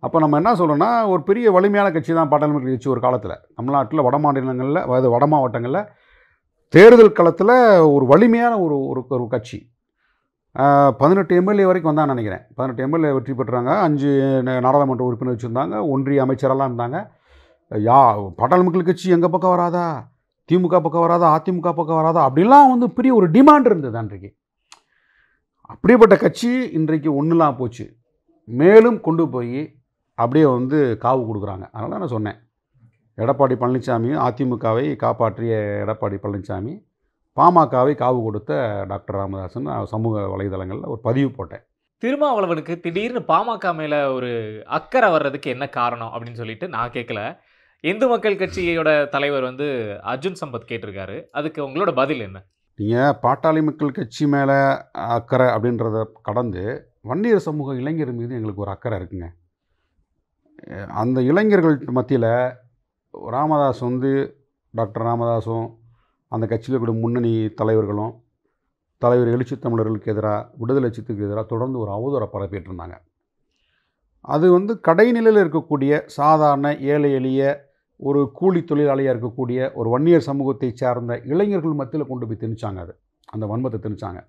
அப்போ நம்ம என்ன சொல்கிறோன்னா, ஒரு பெரிய வலிமையான கட்சி தான் பாட்டாளி மக்கள் கட்சி. ஒரு காலத்தில் தமிழ்நாட்டில் வட மாநிலங்களில், வட மாவட்டங்களில் தேர்தல் களத்தில் ஒரு வலிமையான ஒரு ஒரு ஒரு கட்சி. 18 எம்எல்ஏ வரைக்கும் வந்தான்னு நினைக்கிறேன். 18 எம்எல்ஏ வெற்றி பெற்றாங்க. 5 நாடாளுமன்ற உறுப்பினர் வச்சுருந்தாங்க. ஒன்றிய அமைச்சரெல்லாம் இருந்தாங்க. பாட்டாளி மக்கள் கட்சி எங்கள் பக்கம் வராதா, திமுக பக்கம் வராதா, அதிமுக பக்கம் வராதா அப்படிலாம் வந்து பெரிய ஒரு டிமாண்ட் இருந்தது அன்றைக்கு. அப்படிப்பட்ட கட்சி இன்றைக்கு ஒன்றுலாம் போச்சு. மேலும் கொண்டு போய் அப்படியே வந்து காவு கொடுக்குறாங்க. அதனால் நான் சொன்னேன், எடப்பாடி பழனிசாமியும் அதிமுகவை காப்பாற்றிய எடப்பாடி பழனிசாமி, பாமகவை காவு கொடுத்த டாக்டர் ராமதாசன் சமூக வலைதளங்களில் ஒரு பதிவு போட்டேன். திருமாவளவனுக்கு திடீர்னு பாமக மேல ஒரு அக்கறை வர்றதுக்கு என்ன காரணம் அப்படின்னு சொல்லிட்டு நான் கேட்கல. இந்து மக்கள் கட்சியோட தலைவர் வந்து அர்ஜுன் சம்பத் கேட்டிருக்காரு. அதுக்கு உங்களோட பதில் என்ன? நீங்கள் பாட்டாளி மக்கள் கட்சி மேலே அக்கறை அப்படின்றத கடந்து வன்னியர் சமூக இளைஞர் மீது எங்களுக்கு ஒரு அக்கறை இருக்குங்க. அந்த இளைஞர்கள் மத்தியில் ராமதாஸ் வந்து டாக்டர் ராமதாஸும் அந்த கட்சியில் இருக்கிற முன்னணி தலைவர்களும் தலைவர் எழுச்சி தமிழர்களுக்கு எதிராக, விடுதலை சித்துக்கு எதிராக தொடர்ந்து ஒரு அவதூறை பரப்பிட்டு இருந்தாங்க. அது வந்து கடைநிலையில் இருக்கக்கூடிய சாதாரண ஏழை எளிய ஒரு கூலி தொழிலாளியாக இருக்கக்கூடிய ஒரு வன்னியர் சமூகத்தை சார்ந்த இளைஞர்கள் மத்தியில் கொண்டு போய் திணிச்சாங்க. அந்த வன்மத்தை திணிச்சாங்க.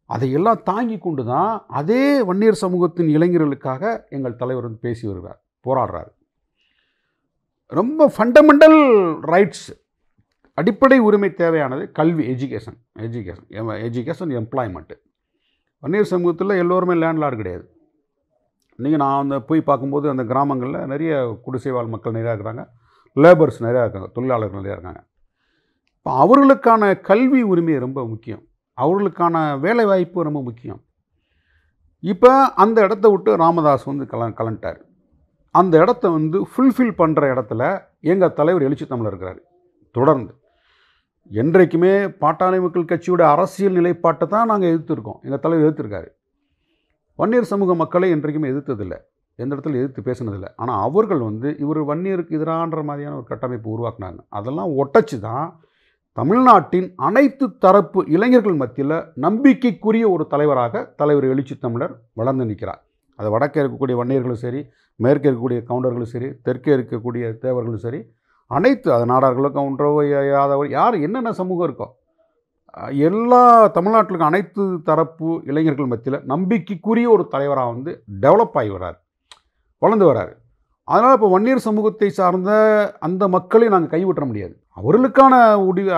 அதையெல்லாம் தாங்கி கொண்டு தான் அதே வன்னியர் சமூகத்தின் இளைஞர்களுக்காக எங்கள் தலைவர் வந்து பேசி வருவார், போராடுறார். ரொம்ப ஃபண்டமெண்டல் ரைட்ஸ், அடிப்படை உரிமை தேவையானது கல்வி, எஜுகேஷன் எம்ப்ளாய்மெண்ட்டு. வன்னியர் சமூகத்தில் எல்லோருமே லேண்ட்லார்டு கிடையாது. இன்றைக்கி நான் வந்து போய் பார்க்கும்போது அந்த கிராமங்களில் நிறைய குடிசைவாழ் மக்கள் நிறையா இருக்கிறாங்க, லேபர்ஸ் நிறையா இருக்காங்க, தொழிலாளர்கள் நிறையா இருக்காங்க. இப்போ அவர்களுக்கான கல்வி உரிமை ரொம்ப முக்கியம், அவர்களுக்கான வேலை வாய்ப்பு ரொம்ப முக்கியம். இப்போ அந்த இடத்த விட்டு ராமதாஸ் வந்து கலந்துட்டார். அந்த இடத்த வந்து ஃபுல்ஃபில் பண்ணுற இடத்துல எங்கள் தலைவர் எழுச்சி தமிழர் இருக்கிறார். தொடர்ந்து என்றைக்குமே பாட்டாளி மக்கள் கட்சியோட அரசியல் நிலைப்பாட்டை தான் நாங்கள் எதிர்த்துருக்கோம், எங்கள் தலைவர் எதிர்த்திருக்காரு. வன்னியர் சமூக மக்களை என்றைக்குமே எதிர்த்ததில்லை, எந்த இடத்துல எதிர்த்து பேசினதில்லை. ஆனால் அவர்கள் வந்து இவர் வன்னியருக்கு எதிரான்ற மாதிரியான ஒரு கட்டமைப்பு உருவாக்குனாங்க. அதெல்லாம் ஒட்டச்சு தான் தமிழ்நாட்டின் அனைத்து தரப்பு இளைஞர்கள் மத்தியில் நம்பிக்கைக்குரிய ஒரு தலைவராக தலைவர் எழுச்சி தமிழர் வளர்ந்து நிற்கிறார். அது வடக்கே இருக்கக்கூடிய வன்னியர்களும் சரி, மேற்கே இருக்கக்கூடிய கவுண்டர்களும் சரி, தெற்கே இருக்கக்கூடிய தேவர்களும் சரி, அனைத்து அது நாடார்களோ கவுண்டரோ யாதவர் யார் என்னென்ன சமூகம் இருக்கோ எல்லா தமிழ்நாட்டில் இருக்க அனைத்து தரப்பு இளைஞர்கள் மத்தியில் நம்பிக்கைக்குரிய ஒரு தலைவராக வந்து டெவலப் ஆகி வர்றார், வளர்ந்து வர்றார். அதனால் இப்போ வன்னியர் சமூகத்தை சார்ந்த அந்த மக்களை நாங்கள் கைவிட்ட முடியாது. அவர்களுக்கான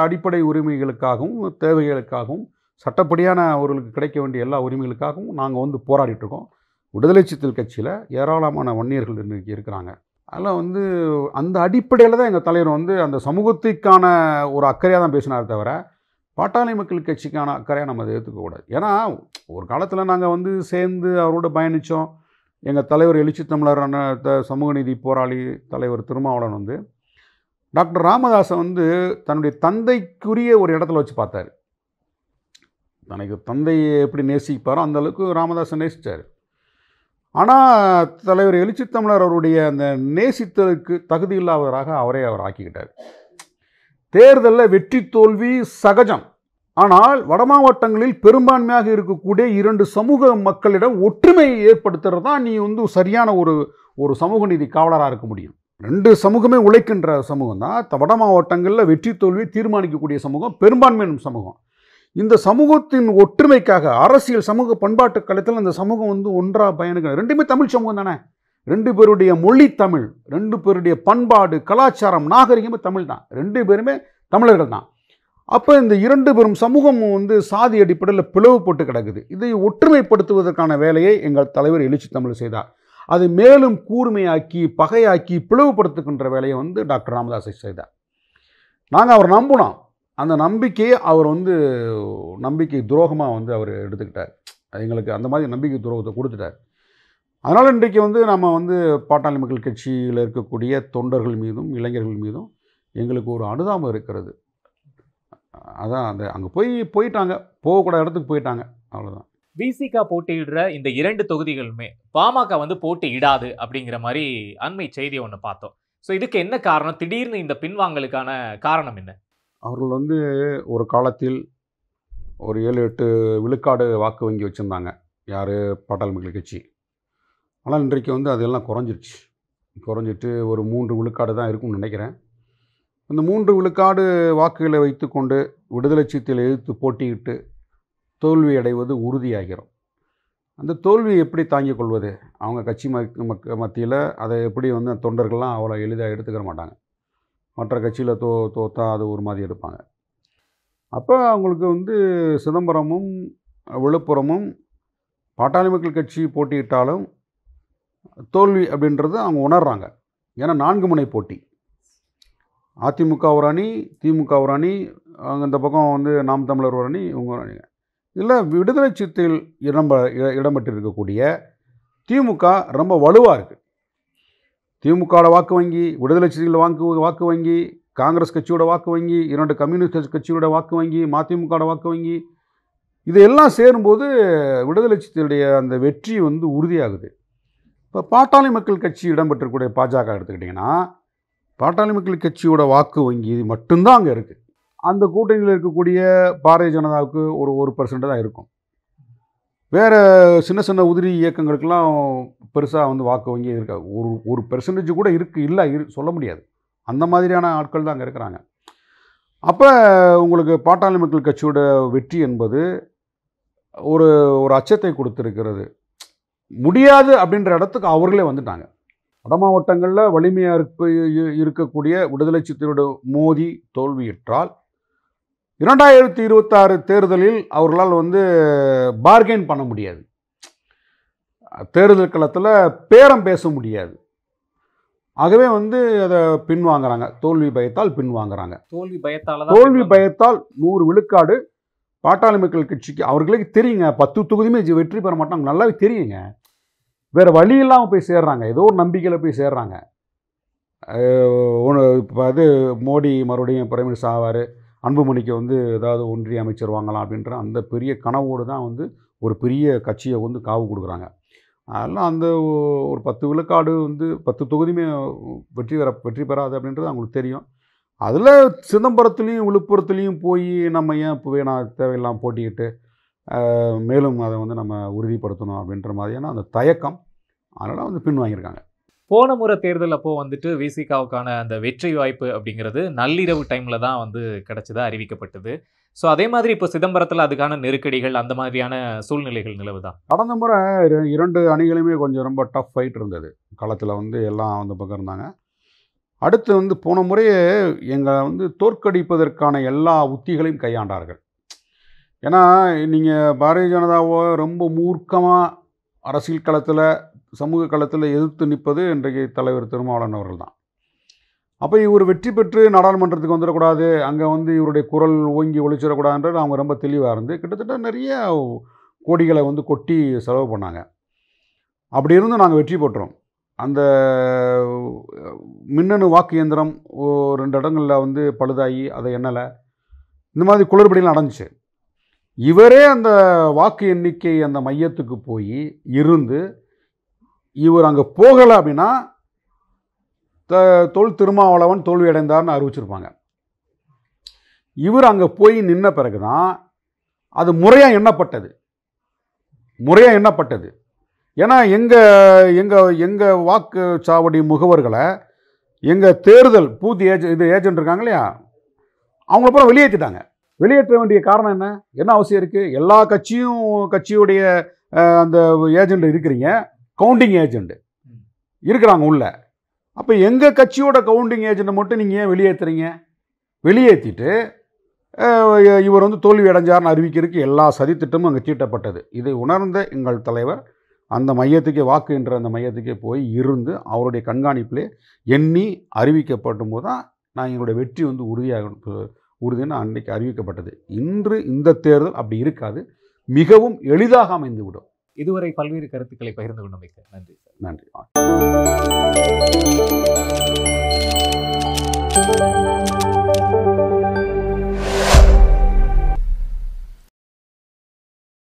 அடிப்படை உரிமைகளுக்காகவும் தேவைகளுக்காகவும் சட்டப்படியான அவர்களுக்கு கிடைக்க வேண்டிய எல்லா உரிமைகளுக்காகவும் நாங்கள் வந்து போராடிட்டுருக்கோம். விடுதலை சிறுத்தைகள் கட்சியில் ஏராளமான வன்னியர்கள் இன்றைக்கி இருக்கிறாங்க. அதில் வந்து அந்த அடிப்படையில் தான் எங்கள் தலைவர் வந்து அந்த சமூகத்துக்கான ஒரு அக்கறையாக தான் பேசினார் தவிர பாட்டாளி மக்கள் கட்சிக்கான அக்கறையாக நம்ம அதை ஏற்றுக்கக்கூடாது. ஏன்னா ஒரு காலத்தில் நாங்கள் வந்து சேர்ந்து அவரோட பயணித்தோம். எங்கள் தலைவர் எழுச்சி தமிழர் சமூக நீதி போராளி தலைவர் திருமாவளவன் வந்து டாக்டர் ராமதாஸை வந்து தன்னுடைய தந்தைக்குரிய ஒரு இடத்துல வச்சு பார்த்தார். தனக்கு தந்தையை எப்படி நேசிப்பாரோ அந்த அளவுக்கு ராமதாஸை நேசித்தார். ஆனால் தலைவர் எழுச்சி தமிழர் அவருடைய அந்த நேசித்தலுக்கு தகுதி இல்லாதவராக அவர் ஆக்கிக்கிட்டார். தேர்தலில் வெற்றி தோல்வி சகஜம். ஆனால் வடமாவட்டங்களில் பெரும்பான்மையாக இருக்கக்கூடிய 2 சமூக மக்களிடம் ஒற்றுமையை ஏற்படுத்துறது தான் நீ வந்து சரியான ஒரு சமூக நீதி காவலராக இருக்க முடியும். 2 சமூகமே உழைக்கின்ற சமூகம் தான் வட மாவட்டங்களில் வெற்றி தோல்வியை தீர்மானிக்கக்கூடிய சமூகம் பெரும்பான்மையான சமூகம். இந்த சமூகத்தின் ஒற்றுமைக்காக அரசியல் சமூக பண்பாட்டு களத்தில் அந்த சமூகம் வந்து ஒன்றாக பயணிக்க, 2மே தமிழ் சமூகம் தானே, 2 பேருடைய மொழி தமிழ், 2 பேருடைய பண்பாடு கலாச்சாரம் நாகரிகமே தமிழ் தான், 2 பேருமே தமிழர்கள் தான். அப்போ இந்த 2 பெரும் சமூகம் வந்து சாதி அடிப்படையில் பிளவுபட்டு கிடக்குது. இதை ஒற்றுமைப்படுத்துவதற்கான வேலையை எங்கள் தலைவர் எழுச்சி தமிழ் செய்தார். அதை மேலும் கூர்மையாக்கி பகையாக்கி பிளவுபடுத்துகின்ற வேலையை வந்து டாக்டர் ராமதாஸை செய்தார். நாங்கள் அவர் நம்பினோம். அந்த நம்பிக்கையை அவர் வந்து நம்பிக்கை துரோகமாக வந்து அவர் எடுத்துக்கிட்டார். எங்களுக்கு அந்த மாதிரி நம்பிக்கை துரோகத்தை கொடுத்துட்டார். அதனால் இன்றைக்கு வந்து நம்ம வந்து பாட்டாளி மக்கள் கட்சியில் இருக்கக்கூடிய தொண்டர்கள் மீதும் இளைஞர்கள் மீதும் எங்களுக்கு ஒரு அனுதாபம் இருக்கிறது. அதான் அந்த அங்கே போயிட்டாங்க, போகக்கூடாத இடத்துக்கு போயிட்டாங்க, அவ்வளோதான். விசிகா போட்டியிடுற இந்த 2 தொகுதிகளுமே பாமக வந்து போட்டியிடாது அப்படிங்கிற மாதிரி அண்மை செய்தி ஒன்று பார்த்தோம். ஸோ இதுக்கு என்ன காரணம்? திடீர்னு இந்த பின்வாங்கலுக்கான காரணம் என்ன? அவர்கள் வந்து ஒரு காலத்தில் ஒரு 7-8 விழுக்காடு வாக்கு வங்கி வச்சுருந்தாங்க. யார்? பாட்டாளி மக்கள் கட்சி. ஆனால் இன்றைக்கு வந்து அதெல்லாம் குறைஞ்சிட்டு ஒரு 3 விழுக்காடு தான் இருக்கும்னு நினைக்கிறேன். அந்த 3 விழுக்காடு வாக்குகளை வைத்துக்கொண்டு விடுதலை சிறுத்தைகளை எதிர்த்து போட்டியிட்டு தோல்வி அடைவது உறுதியாகிறோம். அந்த தோல்வியை எப்படி தாங்கிக் கொள்வது? அவங்க கட்சி மத்தியில் அதை எப்படி வந்து தொண்டர்கள்லாம் அவ்வளோ எளிதாக எடுத்துக்கிற மாட்டாங்க. மற்ற கட்சியில் தோத்தா அது ஒரு மாதிரி எடுப்பாங்க. அப்போ அவங்களுக்கு வந்து சிதம்பரமும் விழுப்புரமும் பாட்டாளி மக்கள் கட்சி போட்டியிட்டாலும் தோல்வி அப்படின்றது அவங்க உணர்றாங்க. ஏன்னா 4 முனை போட்டி. அதிமுக ஒரு அணி, திமுக ஒரு அணி, அங்கே இந்த பக்கம் வந்து நாம் தமிழர் ஒரு அணி, இவங்க ஒரு அணி. இதில் விடுதலை சிறுத்தைகள் இடம்பெற்றிருக்கக்கூடிய திமுக ரொம்ப வலுவாக இருக்குது. திமுகவோட வாக்கு வங்கி, விடுதலை சிறுத்தைகள் வாக்கு வங்கி, காங்கிரஸ் கட்சியோட வாக்கு வங்கி, 2 கம்யூனிஸ்ட் கட்சியோட வாக்கு வங்கி, மதிமுகவோட வாக்கு வங்கி, இதெல்லாம் சேரும்போது விடுதலை சிறுத்தைகளுடைய அந்த வெற்றி வந்து உறுதியாகுது. இப்போ பாட்டாளி மக்கள் கட்சி இடம்பெற்றக்கூடிய பாஜக எடுத்துக்கிட்டிங்கன்னா, பாட்டாளி மக்கள் கட்சியோட வாக்கு வங்கி மட்டும்தான் அங்கே இருக்குது. அந்த கூட்டணியில் இருக்கக்கூடிய பாரதிய ஜனதாவுக்கு ஒரு 1% தான் இருக்கும். வேறு சின்ன சின்ன உதிரி இயக்கங்களுக்கெல்லாம் பெருசாக வந்து வாக்கு வங்கி இருக்காது. ஒரு பெர்சன்டேஜ் கூட இல்லை சொல்ல முடியாது. அந்த மாதிரியான ஆட்கள் தான் அங்கே இருக்கிறாங்க. அப்போ உங்களுக்கு பாட்டாளி மக்கள் கட்சியோட வெற்றி என்பது ஒரு அச்சத்தை கொடுத்துருக்கிறது. முடியாது அப்படின்ற இடத்துக்கு அவர்களே வந்துட்டாங்க. வட மாவட்டங்களில் வலிமையாக இருக்கக்கூடிய விடுதலை சிறுத்தைகளோட மோதி தோல்வியுற்றால் 2026 தேர்தலில் அவர்களால் வந்து பார்கெயின் பண்ண முடியாது. தேர்தல் களத்தில் பேரம் பேச முடியாது. ஆகவே வந்து அதை பின்வாங்குறாங்க. தோல்வி பயத்தால் பின்வாங்குறாங்க. தோல்வி பயத்தால் 100 விழுக்காடு பாட்டாளி மக்கள் கட்சிக்கு அவர்களுக்கு தெரியுங்க. 10 தொகுதியுமே வெற்றி பெற மாட்டாங்க, நல்லாவே தெரியுங்க. வேறு வழி இல்லாமல் போய் சேர்றாங்க. ஏதோ ஒரு நம்பிக்கையில் போய் சேர்றாங்க. அது மோடி மறுபடியும் பிரைம் மினிஸ்டர் ஆவார், அன்புமணிக்கு வந்து ஏதாவது ஒன்றிய அமைச்சர் வாங்கலாம் அப்படின்ற அந்த பெரிய கனவோடு தான் வந்து ஒரு பெரிய கட்சியை வந்து காவு கொடுக்குறாங்க. அதெல்லாம் அந்த ஒரு 10 விழுக்காடு வந்து 10 தொகுதியுமே வெற்றி பெறாது அப்படின்றது அவங்களுக்கு தெரியும். அதில் சிதம்பரத்துலேயும் விழுப்புரத்துலேயும் போய் நம்ம ஏன் இப்போ தேவையில்லாமல் போட்டிக்கிட்டு மேலும் அதை வந்து நம்ம உறுதிப்படுத்தணும் அப்படின்ற மாதிரியான அந்த தயக்கம், அதனால் வந்து பின்வாங்கியிருக்காங்க. போன முறை தேர்தல் அப்போ வந்துட்டு விசிகாவுக்கான அந்த வெற்றி வாய்ப்பு அப்படிங்கிறது நள்ளிரவு டைமில் தான் வந்து கிடைச்சதா அறிவிக்கப்பட்டது. ஸோ அதே மாதிரி இப்போ சிதம்பரத்தில் அதுக்கான நெருக்கடிகள் அந்த மாதிரியான சூழ்நிலைகள் நிலவுதான். கடந்த முறை 2 அணிகளுமே கொஞ்சம் ரொம்ப டஃப் ஃபைட் இருந்தது. களத்தில் வந்து எல்லாம் அந்த பக்கம் இருந்தாங்க. அடுத்து வந்து போன முறையே எங்களை வந்து தோற்கடிப்பதற்கான எல்லா உத்திகளையும் கையாண்டார்கள். ஏன்னா நீங்கள் பாரதிய ஜனதாவோ ரொம்ப மூர்க்கமாக அரசியல் களத்தில் சமூக களத்தில் எதிர்த்து நிற்பது இன்றைக்கு தலைவர் திருமாவளவன் அவர்கள் தான். அப்போ இவர் வெற்றி பெற்று நாடாளுமன்றத்துக்கு வந்துடக்கூடாது, அங்கே வந்து இவருடைய குரல் ஓங்கி ஒழிச்சிடக்கூடாதுன்றது அவங்க ரொம்ப தெளிவாக இருந்து கிட்டத்தட்ட நிறைய கோடிகளை வந்து கொட்டி செலவு பண்ணாங்க. அப்படி இருந்து நாங்கள் வெற்றி பெற்றோம். அந்த மின்னணு வாக்கு இயந்திரம் 2 இடங்களில் வந்து பழுதாகி அதை எண்ணலை, இந்த மாதிரி குளறுபடிகள் நடந்துச்சு. இவரே அந்த வாக்கு எண்ணிக்கை அந்த மையத்துக்கு போய் இருந்து இவர் அங்கே போகலை அப்படின்னா திருமாவளவன் தோல்வி அடைந்தார்னு அறிவிச்சிருப்பாங்க. இவர் அங்கே போய் நின்ன பிறகு தான் அது முறையாக எண்ணப்பட்டது. ஏன்னா எங்கள் வாக்குச்சாவடி முகவர்களை எங்கள் தேர்தல் பூத் ஏஜென்ட் இருக்காங்க இல்லையா, அவங்கள பூரா வெளியேற்றிட்டாங்க. வெளியேற்ற வேண்டிய காரணம் என்ன அவசியம் இருக்குது? எல்லா கட்சியுடைய அந்த ஏஜெண்ட் இருக்கிறீங்க, கவுண்டிங் ஏஜெண்ட் இருக்கிறாங்க உள்ள. அப்போ எங்கள் கட்சியோட கவுண்டிங் ஏஜெண்ட்டை மட்டும் நீங்கள் ஏன் வெளியேற்றுறீங்க? வெளியேற்றிட்டு இவர் வந்து தோல்வி அடைஞ்சார்னு அறிவிக்கிறதுக்கு எல்லா சதித்திட்டமும் அங்கே தீட்டப்பட்டது. இதை உணர்ந்த எங்கள் தலைவர் அந்த மையத்துக்கே வாக்கு என்ற அந்த மையத்துக்கே போய் இருந்து அவருடைய கண்காணிப்பிலே எண்ணி அறிவிக்கப்படும் போது தான் நான் எங்களுடைய வெற்றி வந்து உறுதின்னு அன்றைக்கு அறிவிக்கப்பட்டது. இன்று இந்த தேர்தல் அப்படி இருக்காது, மிகவும் எளிதாக அமைந்துவிடும். இதுவரை பல்வேறு கருத்துக்களை பகிர்ந்து கொண்டமைக்கு நன்றி. நன்றி.